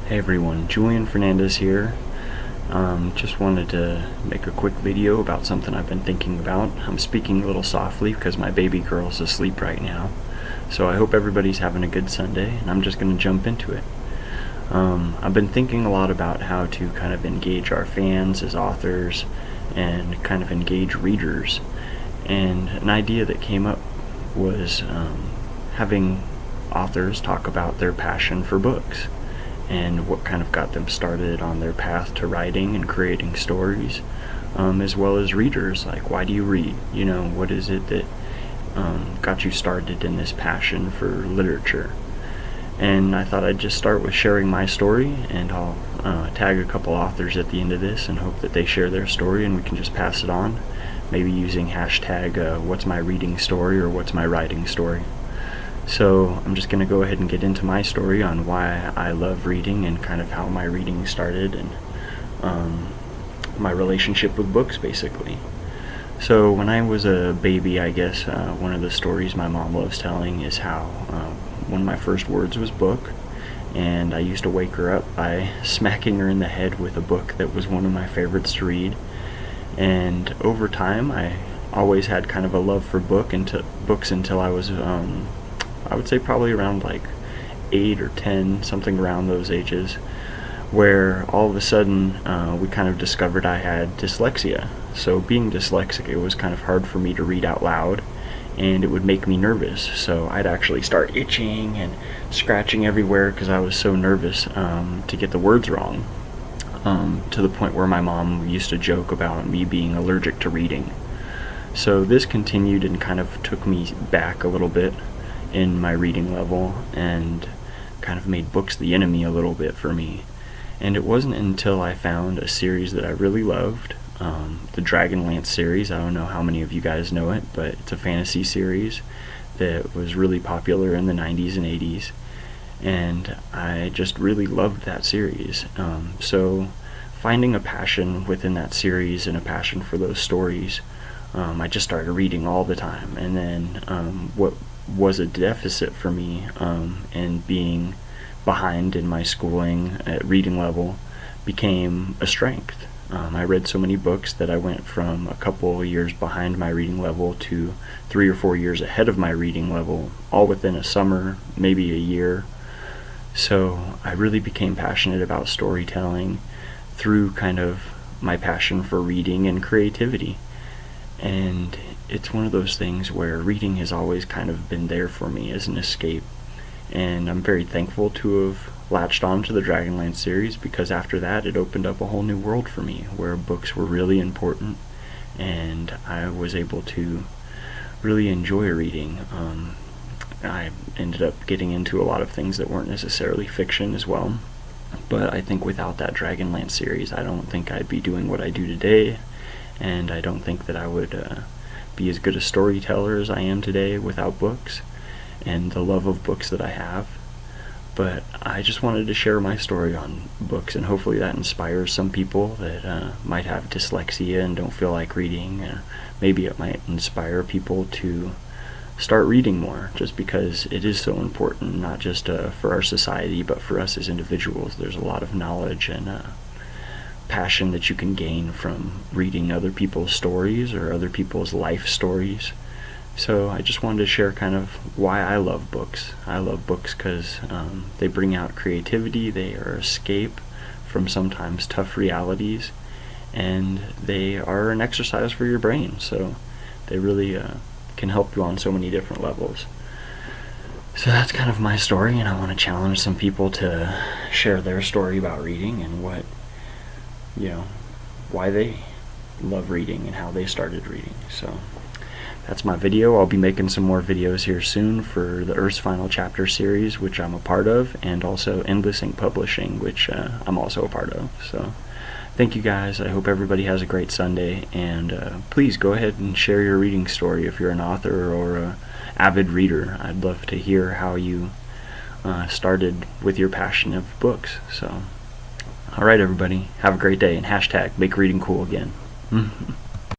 Hey everyone, Julian Fernandez here. Just wanted to make a quick video about something I've been thinking about. I'm speaking a little softly because my baby girl's asleep right now. So I hope everybody's having a good Sunday, and I'm just going to jump into it. I've been thinking a lot about how to kind of engage our fans as authors and kind of engage readers. And an idea that came up was having authors talk about their passion for books and what kind of got them started on their path to writing and creating stories, as well as readers, like, why do you read? What is it that got you started in this passion for literature? And I thought I'd just start with sharing my story, and I'll tag a couple authors at the end of this and hope that they share their story and we can just pass it on, maybe using hashtag what's my reading story or what's my writing story. So I'm just going to go ahead and get into my story on why I love reading and kind of how my reading started, and my relationship with books, basically. So when I was a baby, I guess one of the stories my mom loves telling is how one of my first words was book, and I used to wake her up by smacking her in the head with a book that was one of my favorites to read. And over time, I always had kind of a love for books until I was I would say probably around like 8 or 10, something around those ages, where all of a sudden we kind of discovered I had dyslexia. So being dyslexic, it was kind of hard for me to read out loud, and it would make me nervous. So I'd actually start itching and scratching everywhere because I was so nervous to get the words wrong, to the point where my mom used to joke about me being allergic to reading. So this continued and kind of took me back a little bit in my reading level, and kind of made books the enemy a little bit for me. And it wasn't until I found a series that I really loved, the Dragonlance series. I don't know how many of you guys know it, but it's a fantasy series that was really popular in the 90s and 80s, and I just really loved that series. So finding a passion within that series and a passion for those stories, I just started reading all the time. And then what was a deficit for me, and being behind in my schooling at reading level, became a strength. I read so many books that I went from a couple of years behind my reading level to 3 or 4 years ahead of my reading level, all within a summer, maybe a year. So I really became passionate about storytelling through kind of my passion for reading and creativity. And it's one of those things where reading has always kind of been there for me as an escape. And I'm very thankful to have latched on to the Dragonlance series, because after that it opened up a whole new world for me where books were really important, and I was able to really enjoy reading. I ended up getting into a lot of things that weren't necessarily fiction as well, but I think without that Dragonlance series, I don't think I'd be doing what I do today, and I don't think that I would be as good a storyteller as I am today without books and the love of books that I have. But I just wanted to share my story on books, and hopefully that inspires some people that might have dyslexia and don't feel like reading. Maybe it might inspire people to start reading more, just because it is so important, not just for our society, but for us as individuals. There's a lot of knowledge and passion that you can gain from reading other people's stories or other people's life stories. So I just wanted to share kind of why I love books. I love books because they bring out creativity, they are escape from sometimes tough realities, and they are an exercise for your brain. So they really can help you on so many different levels. So that's kind of my story, and I want to challenge some people to share their story about reading and why they love reading and how they started reading. So that's my video. I'll be making some more videos here soon for the Earth's Final Chapter series, which I'm a part of, and also Endless Ink Publishing, which I'm also a part of. So thank you guys. I hope everybody has a great Sunday, and please go ahead and share your reading story if you're an author or a avid reader. I'd love to hear how you started with your passion of books. So alright everybody, have a great day, and hashtag make reading cool again.